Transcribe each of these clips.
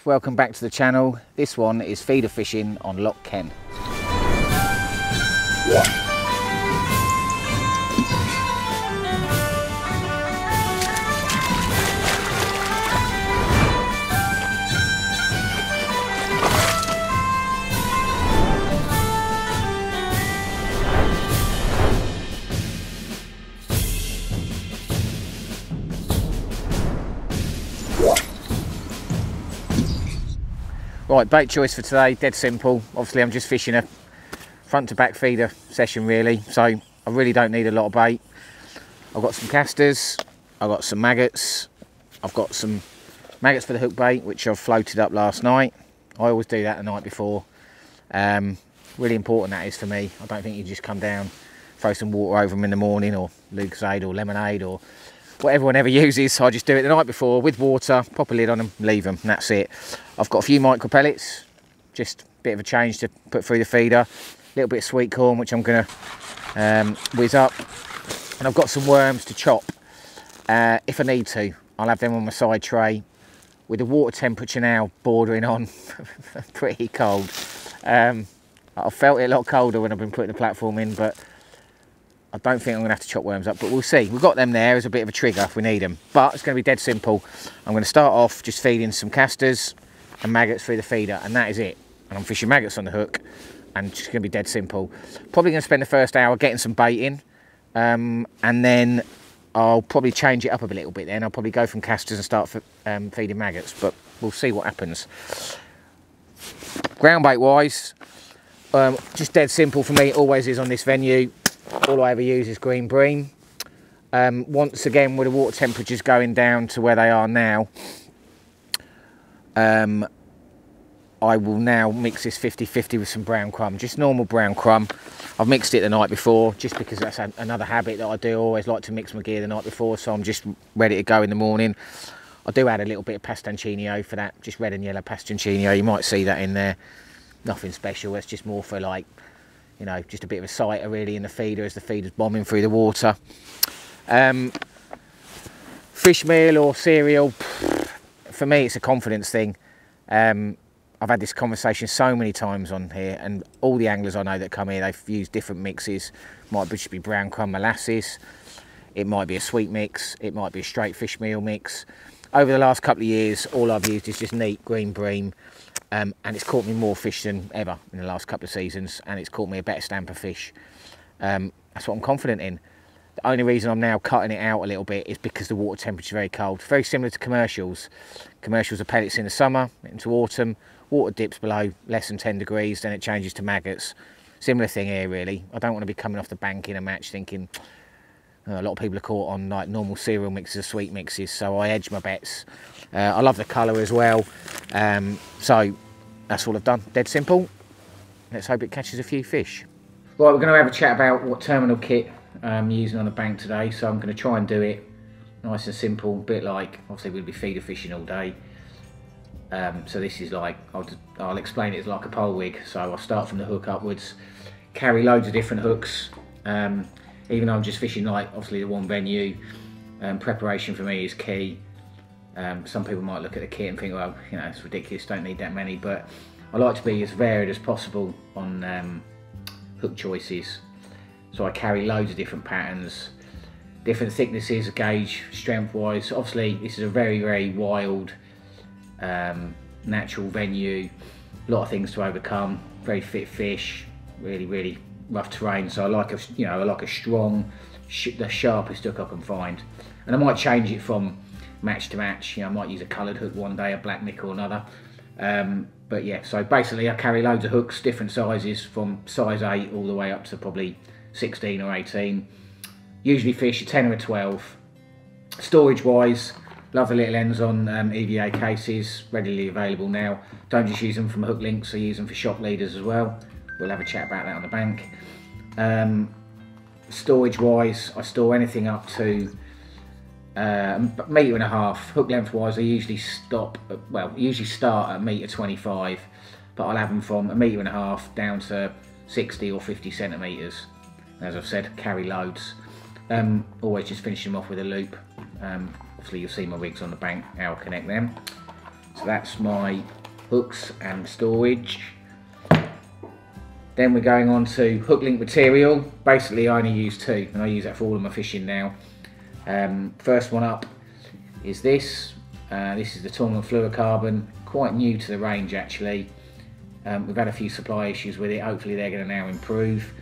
Welcome back to the channel. This one is feeder fishing on Loch Ken. Right, bait choice for today, dead simple. Obviously I'm just fishing a front to back feeder session really, so I really don't need a lot of bait. I've got some casters, I've got some maggots, I've got some maggots for the hook bait which I've floated up last night. I always do that the night before. Really important that is for me. I don't think you just come down, throw some water over them in the morning, or Lucozade or lemonade or what everyone ever uses. I just do it the night before with water, pop a lid on them, leave them, and that's it. I've got a few micro pellets, just a bit of a change to put through the feeder. A little bit of sweet corn which I'm going to whiz up, and I've got some worms to chop if I need to. I'll have them on my side tray. With the water temperature now bordering on pretty cold, I've felt it a lot colder when I've been putting the platform in, but I don't think I'm going to have to chop worms up, but we'll see. We've got them there as a bit of a trigger if we need them. But it's going to be dead simple. I'm going to start off just feeding some casters and maggots through the feeder, and that is it. And I'm fishing maggots on the hook, and it's just going to be dead simple. Probably going to spend the first hour getting some bait in, and then I'll probably change it up a little bit then. I'll probably go from casters and start feeding maggots, but we'll see what happens. Ground bait wise, just dead simple for me. It always is on this venue. All I ever use is Greene Bream. Once again, with the water temperatures going down to where they are now, I will now mix this 50-50 with some brown crumb, just normal brown crumb. I've mixed it the night before, just because that's another habit that I do. I always like to mix my gear the night before, so I'm just ready to go in the morning. I do add a little bit of pastoncino for that, just red and yellow pastoncino. You might see that in there. Nothing special, it's just more for, like, you know, just a bit of a sighter really in the feeder as the feeder's bombing through the water. Fish meal or cereal, for me it's a confidence thing. I've had this conversation so many times on here, and all the anglers I know that come here, they've used different mixes. Might just be brown crumb molasses, it might be a sweet mix, it might be a straight fish meal mix. Over the last couple of years, all I've used is just neat Greene Bream. And it's caught me more fish than ever in the last couple of seasons, and it's caught me a better stamp of fish. That's what I'm confident in. The only reason I'm now cutting it out a little bit is because the water temperature is very cold. It's very similar to commercials. Commercials are pellets in the summer, into autumn, water dips below less than 10 degrees, then it changes to maggots. Similar thing here really. I don't want to be coming off the bank in a match thinking, a lot of people are caught on like normal cereal mixes or sweet mixes, so I edge my bets. I love the colour as well, so that's all I've done. Dead simple. Let's hope it catches a few fish. Right, we're going to have a chat about what terminal kit I'm using on the bank today, so I'm going to try and do it nice and simple, a bit like, obviously we'll be feeder fishing all day. So this is like, I'll explain it as like a pole wig, so I'll start from the hook upwards, carry loads of different hooks. Even though I'm just fishing like obviously the one venue, preparation for me is key. Some people might look at the kit and think, well, you know, it's ridiculous, don't need that many, but I like to be as varied as possible on hook choices. So I carry loads of different patterns, different thicknesses, gauge, strength wise. Obviously this is a very, very wild, natural venue, a lot of things to overcome, very fit fish, really, really rough terrain, so I like a strong, the sharpest hook I can find, and I might change it from match to match. You know, I might use a coloured hook one day, a black nickel another. But yeah, so basically I carry loads of hooks, different sizes, from size 8 all the way up to probably 16 or 18. Usually fish a 10 or a 12. Storage wise, love the little ends on EVA cases, readily available now. Don't just use them from hook links, I use them for shop leaders as well. We'll have a chat about that on the bank. Storage wise, I store anything up to a metre and a half. Hook length wise, I usually start at 1.25 m, but I'll have them from a metre and a half down to 60 or 50 centimetres. As I've said, carry loads. Always just finishing them off with a loop. Obviously you'll see my rigs on the bank, how I connect them. So So that's my hooks and storage. Then we're going on to hook link material. Basically I only use 2 and I use that for all of my fishing now. First one up is this. This is the tournament fluorocarbon, quite new to the range actually. We've had a few supply issues with it, hopefully they're going to now improve.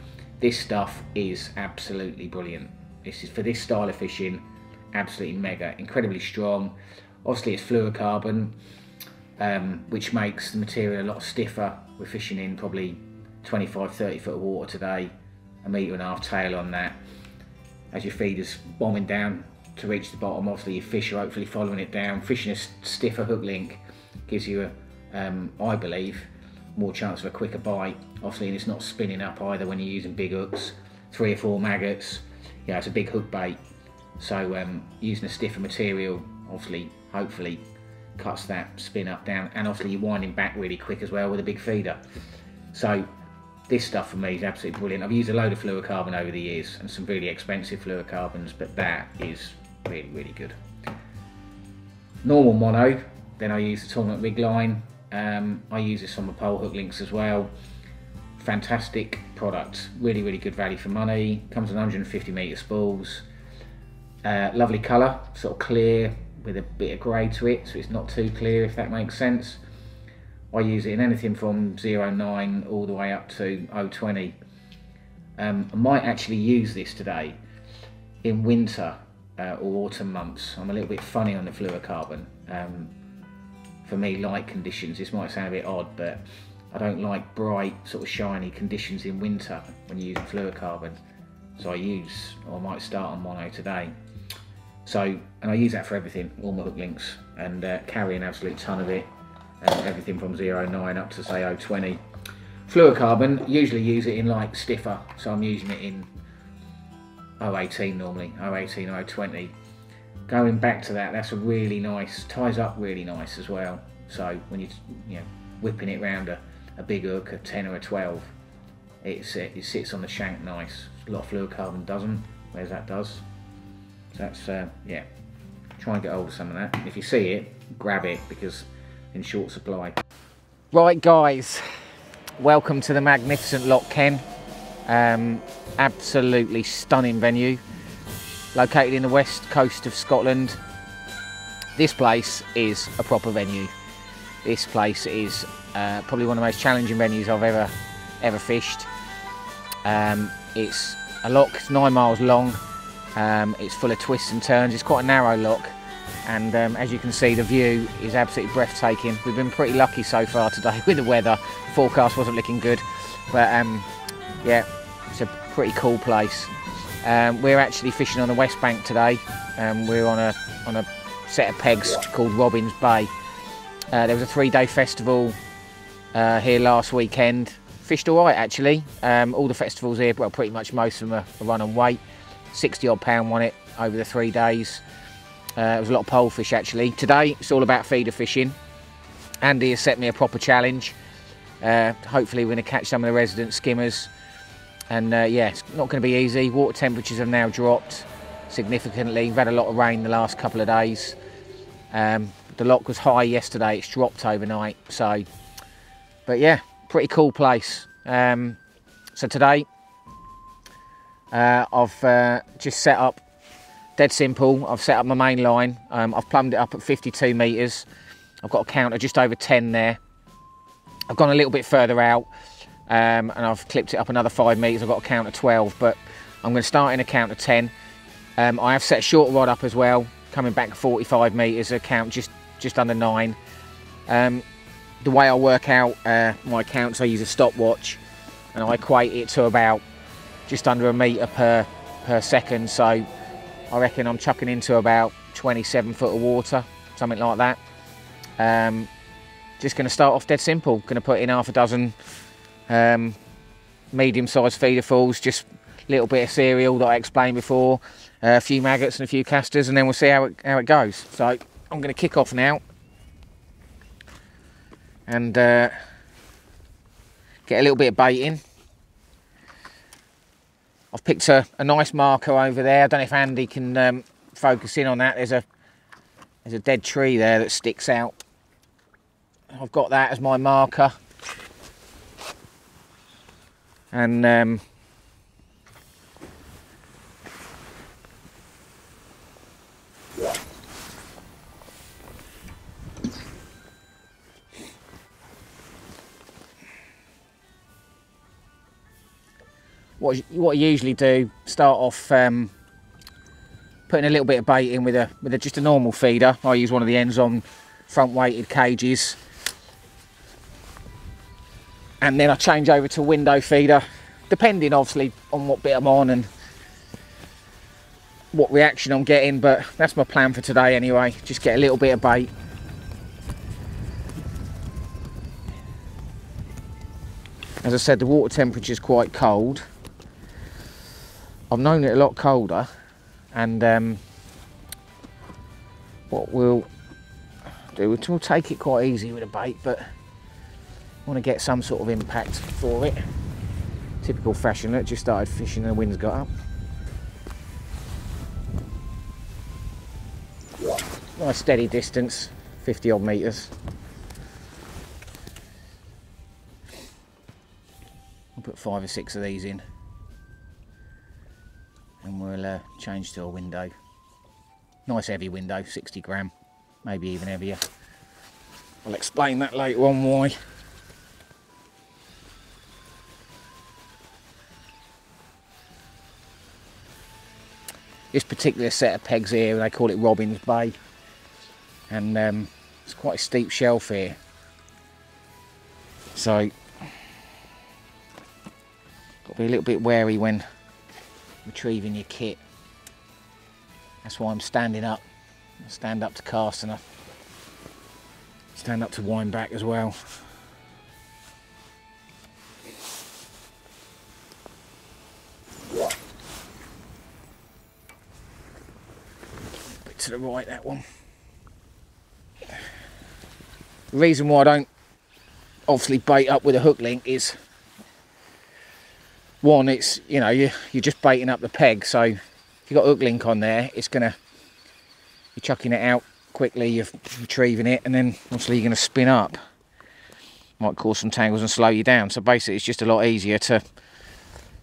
This stuff is absolutely brilliant. This is for this style of fishing, absolutely mega, incredibly strong. Obviously it's fluorocarbon, which makes the material a lot stiffer. We're fishing in probably 25-30 foot of water today, 1.5 metre tail on that. As your feeder's bombing down to reach the bottom, obviously your fish are hopefully following it down. Fishing a stiffer hook link gives you, I believe, more chance of a quicker bite. Obviously, and it's not spinning up either when you're using big hooks, 3 or 4 maggots. Yeah, it's a big hook bait. So using a stiffer material, obviously, hopefully, cuts that spin up down, and obviously you're winding back really quick as well with a big feeder. So this stuff for me is absolutely brilliant. I've used a load of fluorocarbon over the years and some really expensive fluorocarbons, but that is really, really good. Normal mono, then I use the tournament rig line. I use this on my pole hook links as well. Fantastic product, really, really good value for money. Comes in 150 metre spools. Lovely colour, sort of clear with a bit of grey to it, so it's not too clear, if that makes sense. I use it in anything from 0.9 all the way up to 0.20. I might actually use this today in winter or autumn months. I'm a little bit funny on the fluorocarbon. For me, light conditions, this might sound a bit odd, but I don't like bright, sort of shiny conditions in winter when you're using fluorocarbon. So I might start on mono today. So, and I use that for everything, all my hook links, and carry an absolute ton of it. Everything from 0.9 up to say 0.20. Fluorocarbon, usually use it in like stiffer, so I'm using it in 0.18 normally, 0.18 or 0.20. Going back to that, that's a really nice, ties up really nice as well. So when you're whipping it round a big hook, a 10 or a 12, it sits on the shank nice. A lot of fluorocarbon doesn't, whereas that does. So that's, yeah, try and get hold of some of that. If you see it, grab it, because in short supply. Right guys, welcome to the magnificent Loch Ken. Absolutely stunning venue, located in the west coast of Scotland. This place is a proper venue. This place is probably one of the most challenging venues I've ever fished. It's a loch, it's 9 miles long. It's full of twists and turns. It's quite a narrow loch. And as you can see, the view is absolutely breathtaking. We've been pretty lucky so far today with the weather. The forecast wasn't looking good, but yeah, it's a pretty cool place. We're actually fishing on the west bank today. We're on a set of pegs called Robin's Bay. There was a 3-day festival here last weekend. Fished all right actually. All the festivals here, well, pretty much most of them are run on weight. 60 odd pound won it over the 3 days. It was a lot of pole fish actually. Today it's all about feeder fishing. Andy has set me a proper challenge. Hopefully we're going to catch some of the resident skimmers. And yeah, it's not going to be easy. Water temperatures have now dropped significantly. We've had a lot of rain the last couple of days. The loch was high yesterday. It's dropped overnight. So, but yeah, pretty cool place. So today I've just set up. Dead simple, I've set up my main line. I've plumbed it up at 52 metres. I've got a counter just over 10 there. I've gone a little bit further out and I've clipped it up another 5 metres. I've got a count of 12, but I'm going to start in a count of 10. I have set a short rod up as well, coming back 45 metres, a count just under 9. The way I work out my counts, I use a stopwatch and I equate it to about just under a metre per second. So I reckon I'm chucking into about 27 foot of water, something like that. Just going to start off dead simple. Going to put in half a dozen medium-sized feederfuls, just a little bit of cereal that I explained before, a few maggots and a few casters, and then we'll see how it goes. So I'm going to kick off now and get a little bit of bait in. I've picked a nice marker over there. I don't know if Andy can focus in on that. There's a dead tree there that sticks out. I've got that as my marker. And what I usually do, start off putting a little bit of bait in with just a normal feeder. I use one of the ends-on front weighted cages, and then I change over to window feeder, depending obviously on what bit I'm on and what reaction I'm getting, but that's my plan for today anyway. Just get a little bit of bait. As I said, the water temperature is quite cold. I've known it a lot colder, and what we'll do, we'll take it quite easy with a bait, but I want to get some sort of impact for it. Typical fashion. Look, just started fishing and the wind's got up. Nice steady distance, 50 odd metres. I'll put 5 or 6 of these in, and we'll change to a window. Nice heavy window, 60 gram, maybe even heavier. I'll explain that later on why. This particular set of pegs here, they call it Robin's Bay, and it's quite a steep shelf here, so got to be a little bit wary when retrieving your kit. That's why I'm standing up. I stand up to cast and I stand up to wind back as well. A bit to the right, that one. The reason why I don't obviously bait up with a hook link is, one, it's, you know, you're just baiting up the peg, so if you've got a hook link on there, it's gonna, you're chucking it out quickly, you're retrieving it, and then obviously you're going to spin up. Might cause some tangles and slow you down. So basically it's just a lot easier to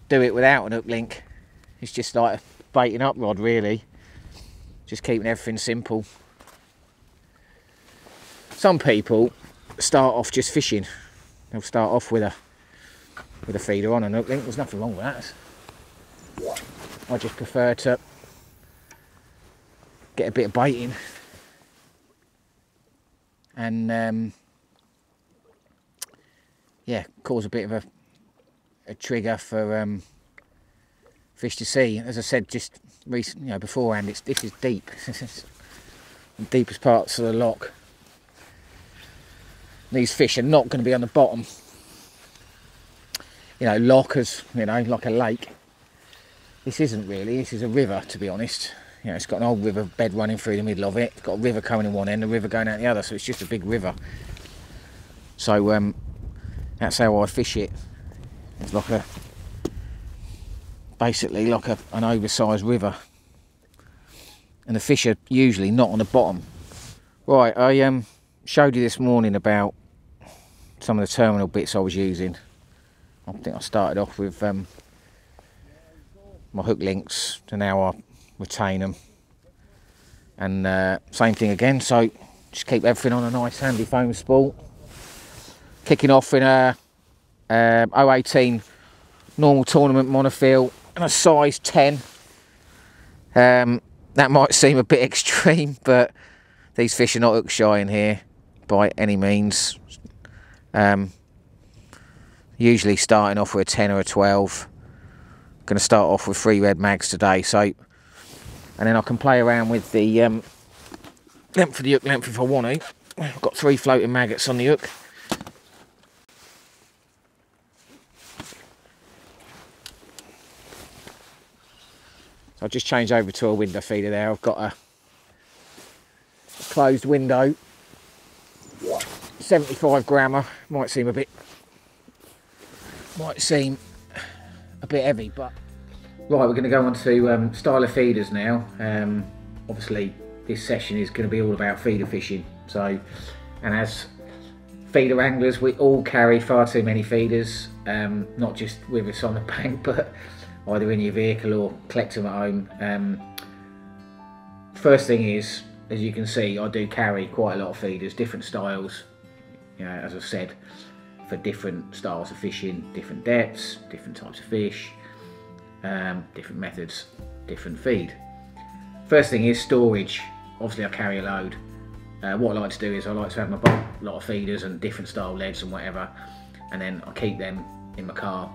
do it without an hook link. It's just like a baiting up rod really, just keeping everything simple. Some people start off just fishing. They'll start off with a feeder on and hook link. There's nothing wrong with that. I just prefer to get a bit of bait in and yeah, cause a bit of a trigger for fish to see. As I said just recently, you know, beforehand, this is deep. This is the deepest parts of the loch. These fish are not going to be on the bottom. You know, loch is, you know, like a lake. This isn't really. This is a river, to be honest. You know, it's got an old river bed running through the middle of it. It's got a river coming in one end, a river going out the other, so it's just a big river. So that's how I fish it. It's like basically like an oversized river, and the fish are usually not on the bottom. Right, I showed you this morning about some of the terminal bits I was using. I think I started off with my hook links, to now I retain them, and same thing again. So just keep everything on a nice handy foam spool. Kicking off in a 018 normal tournament monofil and a size 10. That might seem a bit extreme, but these fish are not hook shy in here by any means. Usually starting off with a 10 or a 12. Going to start off with 3 red mags today, so, and then I can play around with the length of the hook length if I want to. I've got 3 floating maggots on the hook. So I've just changed over to a window feeder there. I've got a closed window, 75 grammer. Might seem a bit heavy, but right, we're going to go on to style of feeders now. Obviously this session is going to be all about feeder fishing, so, and as Feeder anglers, we all carry far too many feeders, not just with us on the bank, but either in your vehicle or collect them at home. First thing is, as you can see, I do carry quite a lot of feeders, different styles, you know, as I've said, for different styles of fishing, different depths, different types of fish, different methods, different feed. First thing is storage. Obviously I carry a load. What I like to do is I like to have my bulk lot of feeders and different style leads and whatever, and then I keep them in my car.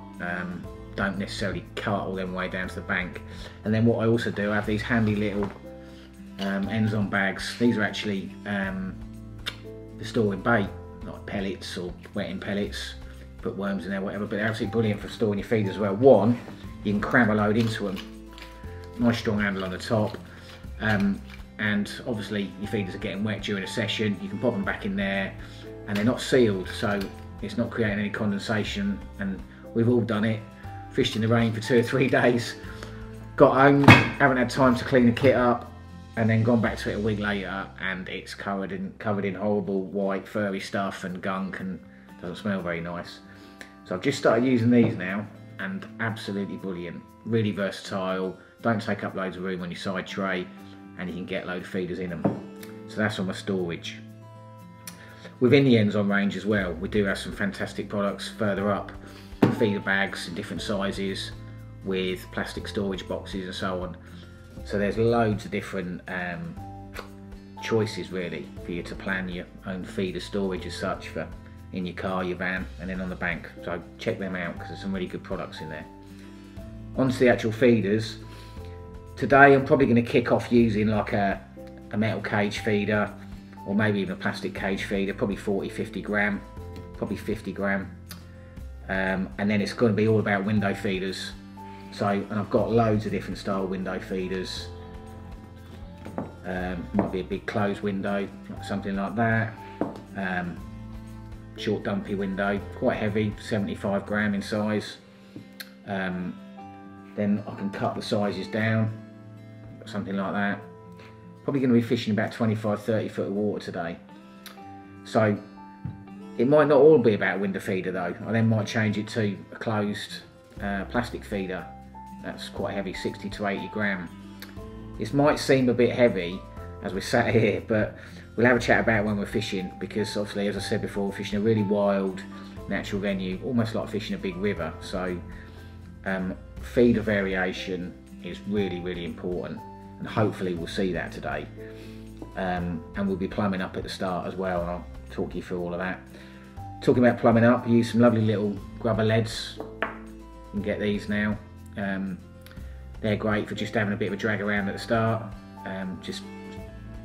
Don't necessarily cart all them way down to the bank. And then what I also do, I have these handy little ends on bags. These are actually for storing bait, like pellets or wetting pellets, put worms in there, whatever, but they're absolutely brilliant for storing your feed as well. One, you can cram a load into them, nice strong handle on the top, and obviously your feeders are getting wet during a session, you can pop them back in there, and they're not sealed, so it's not creating any condensation. And we've all done it, fished in the rain for 2 or 3 days, got home, haven't had time to clean the kit up, and then gone back to it a week later and it's covered in horrible white furry stuff and gunk and doesn't smell very nice. So I've just started using these now, and absolutely brilliant, really versatile, don't take up loads of room on your side tray, and you can get a load of feeders in them. So that's on my storage. Within the ends on range as well, we do have some fantastic products further up, feeder bags in different sizes with plastic storage boxes and so on. So there's loads of different choices really for you to plan your own feeder storage as such, for in your car, your van, and then on the bank. So check them out because there's some really good products in there. Onto the actual feeders. Today I'm probably going to kick off using like a metal cage feeder, or maybe even a plastic cage feeder, probably 40-50 gram, probably 50 gram. And then it's going to be all about window feeders. So, and I've got loads of different style window feeders. Might be a big closed window, something like that. Short dumpy window, quite heavy, 75 gram in size. Then I can cut the sizes down, something like that. Probably going to be fishing about 25-30 foot of water today. So it might not all be about window feeder though. I then might change it to a closed plastic feeder. That's quite heavy, 60 to 80 gram. This might seem a bit heavy as we're sat here, but we'll have a chat about it when we're fishing, because obviously, as I said before, we're fishing a really wild, natural venue, almost like fishing a big river. So feeder variation is really, really important, and hopefully we'll see that today. And we'll be plumbing up at the start as well, and I'll talk you through all of that. Talking about plumbing up, use some lovely little grubber leads. You can get these now. They're great for just having a bit of a drag around at the start, just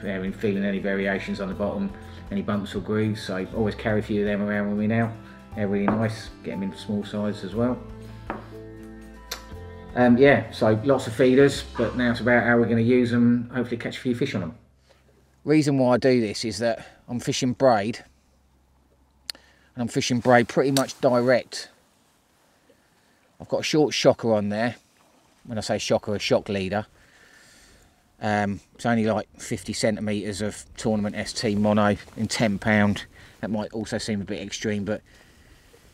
feeling any variations on the bottom, any bumps or grooves. So always carry a few of them around with me now. They're really nice, get them in small size as well. Yeah, so lots of feeders, but now it's about how we're going to use them, hopefully catch a few fish on them. Reason why I do this is that I'm fishing braid, and I'm fishing braid pretty much direct. I've got a short shocker on there. When I say shocker, a shock leader. It's only like 50 centimetres of tournament ST mono in £10. That might also seem a bit extreme, but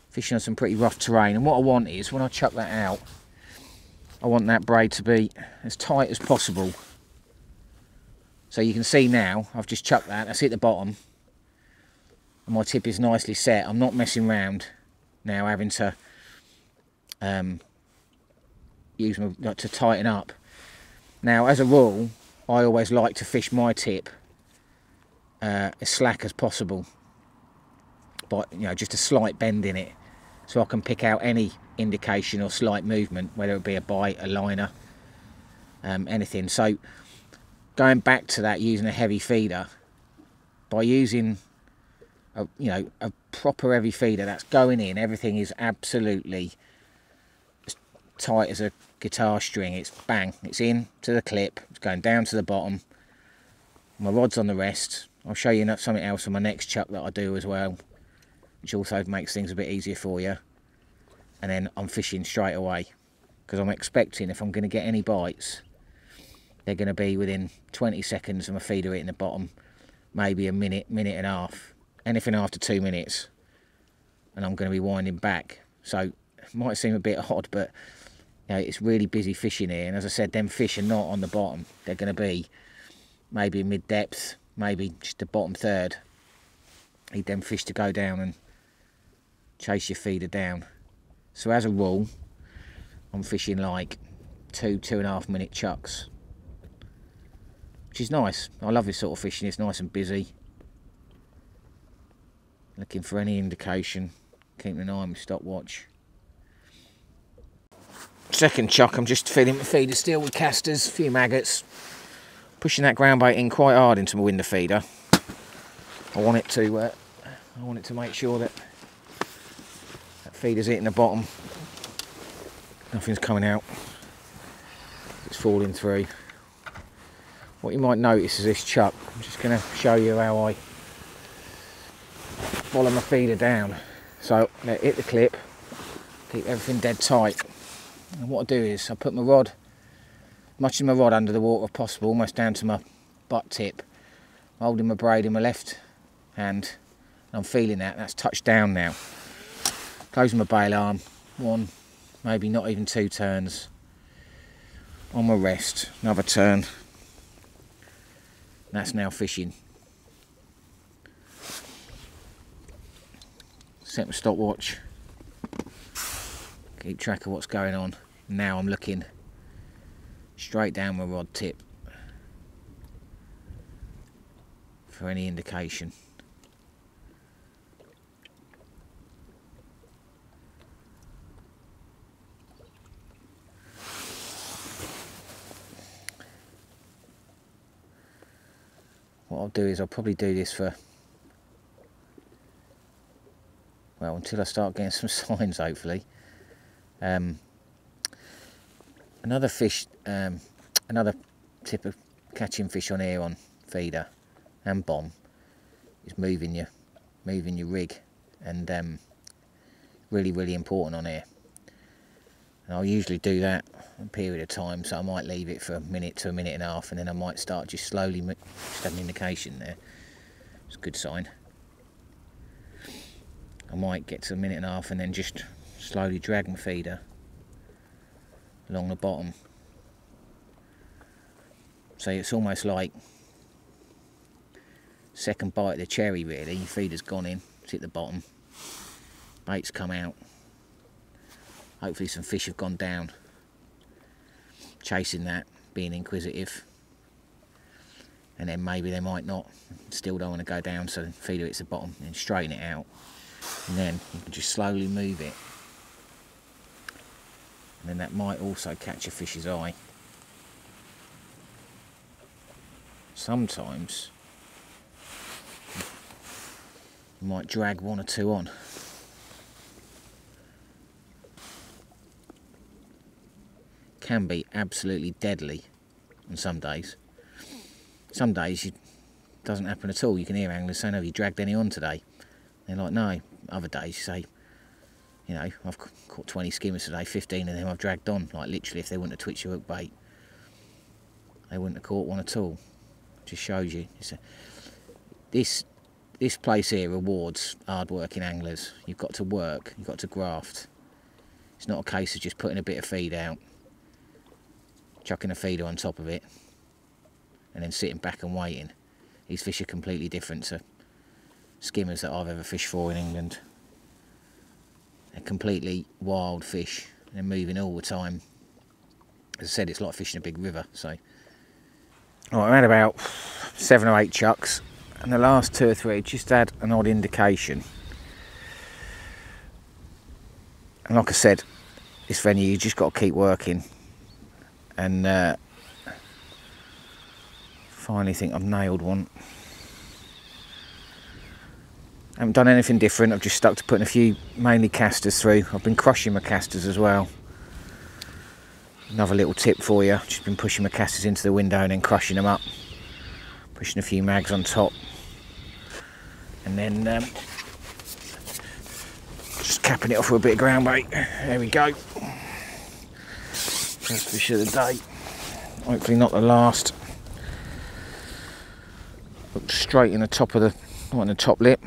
fishing on some pretty rough terrain. And what I want is, when I chuck that out, I want that braid to be as tight as possible. So you can see now, I've just chucked that, that's hit the bottom. And my tip is nicely set. I'm not messing around now, having to use my, to tighten up. Now, as a rule, I always like to fish my tip as slack as possible, but just a slight bend in it, so I can pick out any indication or slight movement, whether it be a bite, a liner, anything. So going back to that, using a heavy feeder, by using a proper heavy feeder that's going in, everything is absolutely as tight as a guitar string. It's bang, it's in to the clip, it's going down to the bottom. My rod's on the rest. I'll show you something else on my next chuck that I do as well, which also makes things a bit easier for you. And then I'm fishing straight away, because I'm expecting, if I'm going to get any bites, they're going to be within 20 seconds of my feeder hitting the bottom, maybe a minute, minute and a half. anything after 2 minutes, and I'm going to be winding back. So it might seem a bit odd, but you know, it's really busy fishing here, and as I said, them fish are not on the bottom. They're going to be maybe mid-depth, maybe just the bottom third. Need them fish to go down and chase your feeder down. So as a rule, I'm fishing like 2.5 minute chucks, which is nice. I love this sort of fishing. It's nice and busy. Looking for any indication, keeping an eye on my stopwatch. Second chuck, I'm just feeding my feeder still with casters, a few maggots. Pushing that ground bait in quite hard into my window feeder. I want it to make sure that that feeder's hitting the bottom. Nothing's coming out. It's falling through. What you might notice is this chuck. I'm just going to show you how I follow my feeder down. So let it hit the clip, keep everything dead tight. And what I do is I put my rod, much of my rod under the water if possible, almost down to my butt tip, holding my braid in my left hand. And I'm feeling that, that's touched down now. Closing my bail arm, 1, maybe not even 2 turns. On my rest, another turn. That's now fishing. Set my stopwatch, keep track of what's going on. Now I'm looking straight down my rod tip for any indication. What I'll do is I'll probably do this for, well, until I start getting some signs, hopefully. Another fish, another tip of catching fish on here on feeder and bomb is moving your rig, and really important on here. And I'll usually do that a period of time, so I might leave it for a minute to a minute and a half, and then I might start just slowly, just have an indication there. It's a good sign. I might get to a minute and a half and then just slowly drag my feeder along the bottom. So it's almost like second bite of the cherry really. Your feeder's gone in, it's hit the bottom, bait's come out, hopefully some fish have gone down. Chasing that, being inquisitive, and then maybe they might not, still don't want to go down, so the feeder hits the bottom and straighten it out. And then you can just slowly move it, and then that might also catch a fish's eye. Sometimes you might drag 1 or 2 on. Can be absolutely deadly on some days. Some days it doesn't happen at all. You can hear anglers saying, "Have you dragged any on today?" They're like, "No." Other days you say, you know, "I've caught 20 skimmers today, 15 of them I've dragged on." Like literally, if they wouldn't have twitched your hook bait, they wouldn't have caught one at all. Just shows you. This place here rewards hard-working anglers. You've got to work, you've got to graft. It's not a case of just putting a bit of feed out, chucking a feeder on top of it, and then sitting back and waiting. These fish are completely different to skimmers that I've ever fished for in England. They're completely wild fish. They're moving all the time. As I said, it's like fishing a big river. So, right, I'm at about 7 or 8 chucks, and the last 2 or 3 just had an odd indication. And like I said, this venue, you just got to keep working. And finally think I've nailed one. I haven't done anything different, I've just stuck to putting a few mainly casters through. I've been crushing my casters as well. Another little tip for you, just been pushing my casters into the window and then crushing them up. Pushing a few mags on top. And then just capping it off with a bit of ground bait. There we go. First fish of the day. Hopefully not the last. Look straight in the top of the, not in the top lip.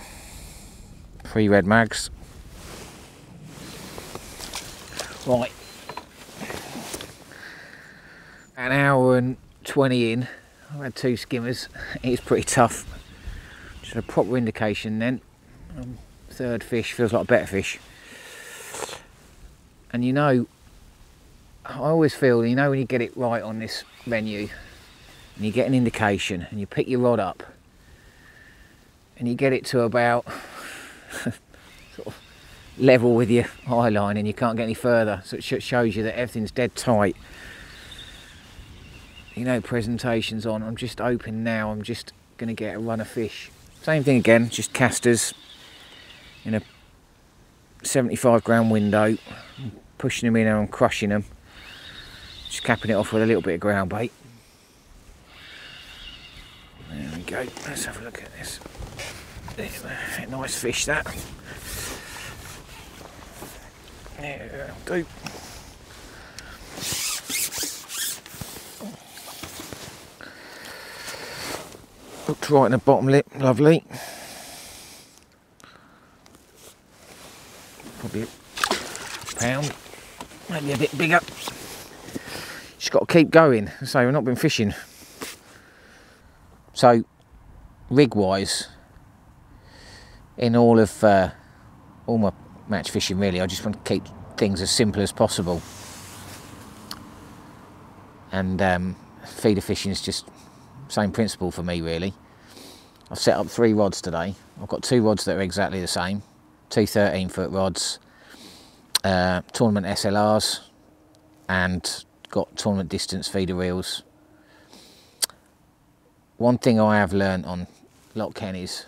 3 red mags. Right, an hour and 20 in. I've had 2 skimmers. It's pretty tough. Just a proper indication then. Third fish feels like a better fish. And you know, I always feel, you know, when you get it right on this menu and you get an indication and you pick your rod up and you get it to about sort of level with your eye line and you can't get any further, so it shows you that everything's dead tight. You know, presentation's on. I'm just open now. I'm just going to get a run of fish. Same thing again, just casters in a 75 gram window, pushing them in there and crushing them, just capping it off with a little bit of ground bait. There we go. Let's have a look at this. Nice fish, that. Yeah, do. Hooked right in the bottom lip, lovely. Probably a pound, maybe a bit bigger. Just got to keep going. So we've not been fishing. So rig wise, in all my match fishing really, I just want to keep things as simple as possible. And feeder fishing is just same principle for me really. I've set up 3 rods today. I've got 2 rods that are exactly the same, 2 13-foot rods, tournament SLRs, and got tournament distance feeder reels. One thing I have learnt on Loch Ken is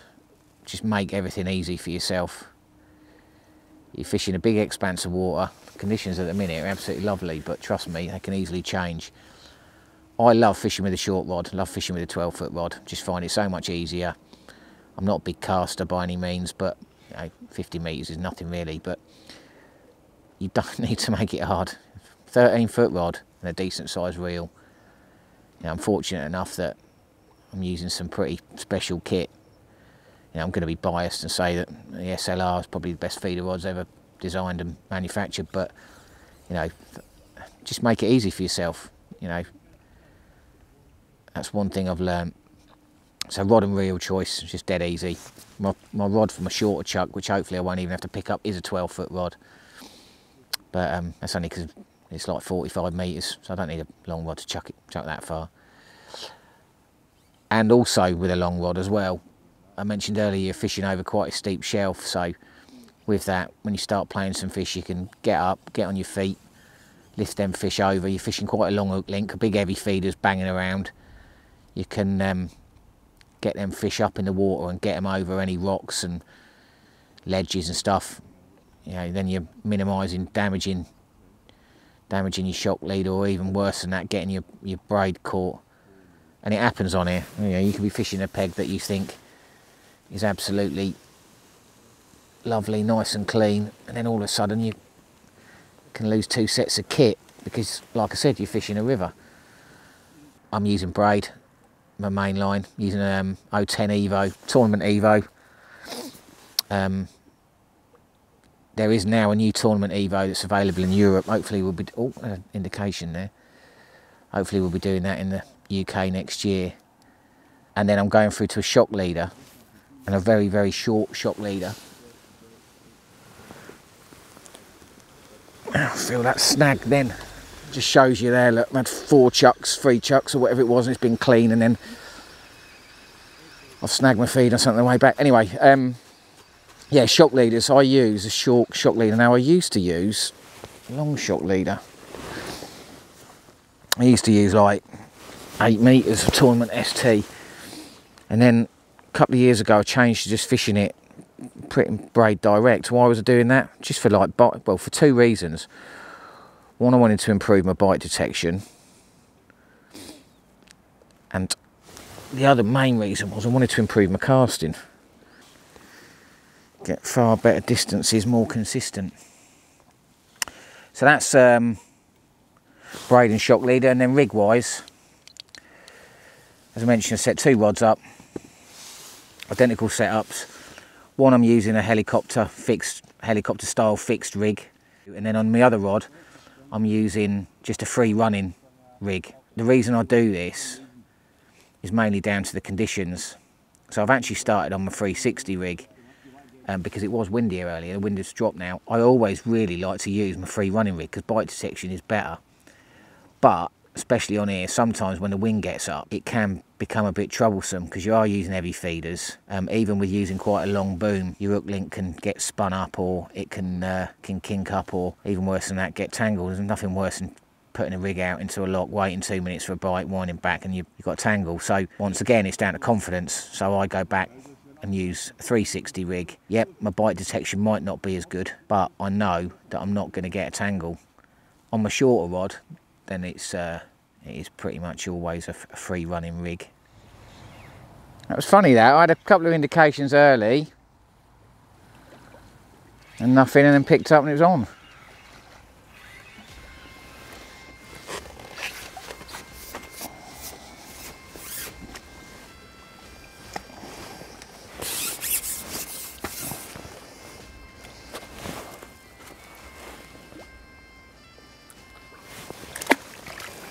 just make everything easy for yourself. You're fishing a big expanse of water. Conditions at the minute are absolutely lovely, but trust me, they can easily change. I love fishing with a short rod, love fishing with a 12-foot rod, just find it so much easier. I'm not a big caster by any means, but you know, 50 metres is nothing really, but you don't need to make it hard. 13-foot rod and a decent sized reel. You know, I'm fortunate enough that I'm using some pretty special kit. You know, I'm going to be biased and say that the SLR is probably the best feeder rods ever designed and manufactured, but you know, just make it easy for yourself. You know, that's one thing I've learned. So rod and reel choice is just dead easy. My rod for my shorter chuck, which hopefully I won't even have to pick up, is a 12-foot rod. But that's only because it's like 45 metres, so I don't need a long rod to chuck that far. And also with a long rod as well, I mentioned earlier you're fishing over quite a steep shelf, so with that, when you start playing some fish, you can get up, get on your feet, lift them fish over. You're fishing quite a long hook link, big heavy feeders banging around. You can get them fish up in the water and get them over any rocks and ledges and stuff. You know, then you're minimising damaging your shock lead, or even worse than that, getting your braid caught. And it happens on here. You know, you can be fishing a peg that you think is absolutely lovely, nice and clean, and then all of a sudden you can lose 2 sets of kit because, like I said, you're fishing a river. I'm using braid, my main line, using 010 Evo, tournament Evo. There is now a new tournament Evo that's available in Europe. Hopefully we'll be, indication there. Hopefully we'll be doing that in the UK next year. And then I'm going through to a shock leader, and a very, very short shock leader. I feel that snag then. Just shows you there, look, I had 3 chucks or whatever it was, and it's been clean, and then I've snagged my feed on something on the way back. Anyway, yeah, shock leaders. I use a short shock leader. Now I used to use a long shock leader. I used to use like 8 metres of tournament ST, and then a couple of years ago I changed to just fishing it pretty braid direct. Why was I doing that? Just for like, well, for 2 reasons. One, I wanted to improve my bite detection, and the other main reason was I wanted to improve my casting. Get far better distances, more consistent. So that's braid and shock leader. And then rig wise, as I mentioned, I set 2 rods up, identical setups. One, I'm using a helicopter style fixed rig, and then on my other rod I'm using just a free running rig. The reason I do this is mainly down to the conditions. So I've actually started on my 360 rig because it was windier earlier, the wind has dropped now. I always really like to use my free running rig because bite detection is better, but especially on here, sometimes when the wind gets up, it can become a bit troublesome because you are using heavy feeders. Even with using quite a long boom, your hook link can get spun up, or it can kink up, or even worse than that, get tangled. There's nothing worse than putting a rig out into a lock, waiting 2 minutes for a bite, winding back, and you've got a tangle. So once again, it's down to confidence. So I go back and use a 360 rig. Yep, my bite detection might not be as good, but I know that I'm not going to get a tangle. On my shorter rod, then it is pretty much always a free running rig. That was funny that, I had a couple of indications early and nothing, and then picked up and it was on.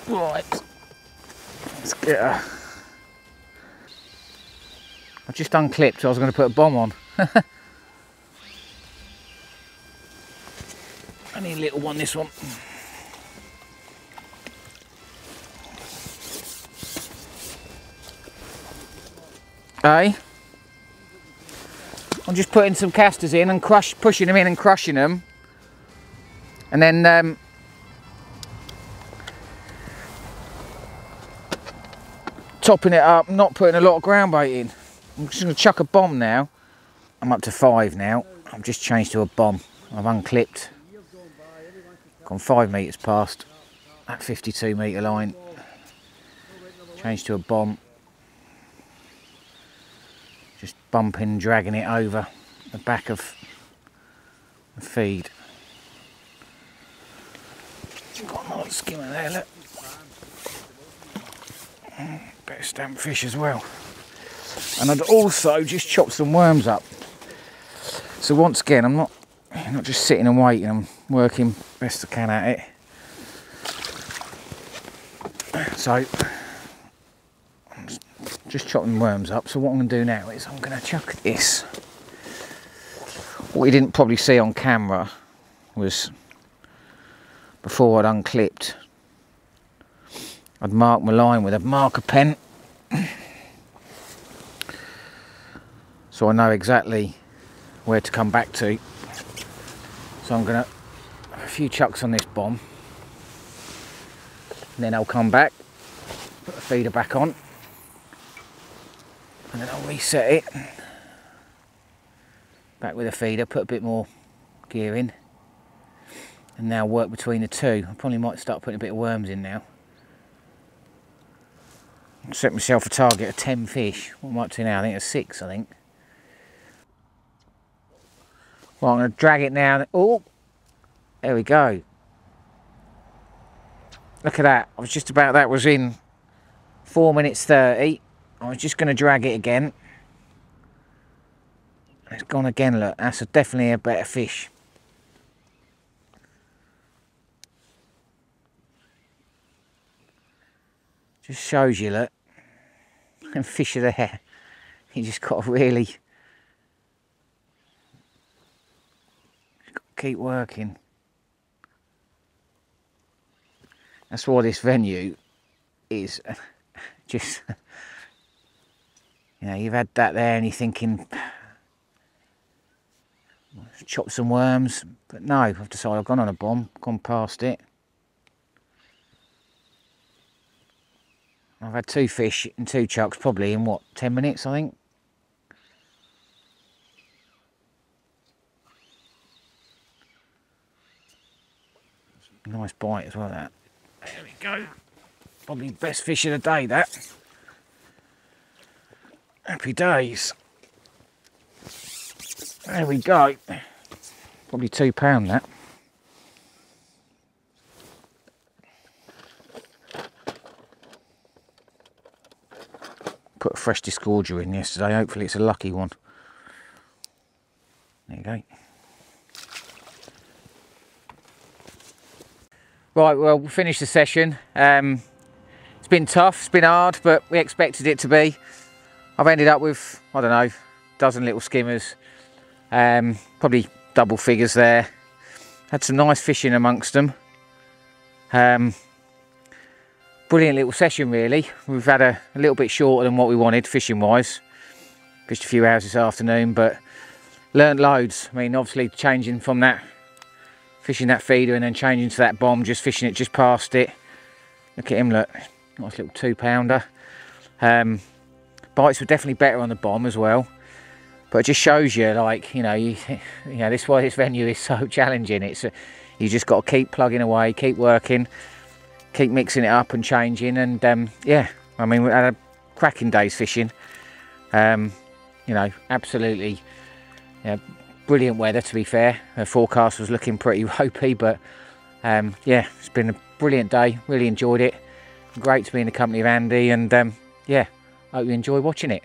Right, let's get her. I just unclipped, so I was going to put a bomb on. Only a little one, this one. Hey, I'm just putting some casters in and pushing them in and crushing them, and then topping it up, not putting a lot of ground bait in. I'm just going to chuck a bomb now. I'm up to 5 now. I've just changed to a bomb. I've unclipped. Gone 5 metres past that 52 metre line. Changed to a bomb. Just bumping, dragging it over the back of the feed. Got another skimmer there, look. Bit of stamp fish as well. And I'd also just chopped some worms up. So once again, I'm not just sitting and waiting, I'm working best I can at it. So I'm just chopping worms up. So what I'm going to do now is I'm going to chuck this. What you didn't probably see on camera was before I'd unclipped, I'd mark my line with a marker pen, so I know exactly where to come back to. So I'm going to have a few chucks on this bomb, and then I'll come back, put the feeder back on, and then I'll reset it, back with the feeder, put a bit more gear in, and now work between the two. I probably might start putting a bit of worms in now. Set myself a target of 10 fish. What am I up to now? I think it's 6, I think. Well, I'm going to drag it now. Oh, there we go. Look at that. I was just about, that was in 4 minutes 30. I was just going to drag it again. It's gone again, look. That's definitely a better fish. Just shows you, look. And fish are there. You just got to really keep working. That's why this venue is just, you know, you've had that there and you're thinking, chop some worms, but no, I've decided I've gone on a bomb, gone past it. I've had 2 fish and 2 chucks probably in what, 10 minutes I think. Nice bite as well, that. There we go. Probably best fish of the day, that. Happy days. There we go. Probably £2 that. Put a fresh disgorger in yesterday, hopefully it's a lucky one. There you go. Right, well, we finished the session. It's been tough, it's been hard, but we expected it to be. I've ended up with, I don't know, a dozen little skimmers. Probably double figures there. Had some nice fishing amongst them. Brilliant little session, really. We've had a little bit shorter than what we wanted fishing wise. Fished a few hours this afternoon, but learnt loads. I mean, obviously changing from that, fishing that feeder and then changing to that bomb, just fishing it just past it. Look at him, look, nice little 2-pounder. Bites were definitely better on the bomb as well, but it just shows you, like, you know, this is why this venue is so challenging. It's you just got to keep plugging away, keep working, keep mixing it up and changing, and yeah, I mean, we had a cracking day's fishing. You know, absolutely, yeah, brilliant weather, to be fair. The forecast was looking pretty ropey, but yeah, it's been a brilliant day. Really enjoyed it. Great to be in the company of Andy, and yeah, hope you enjoy watching it.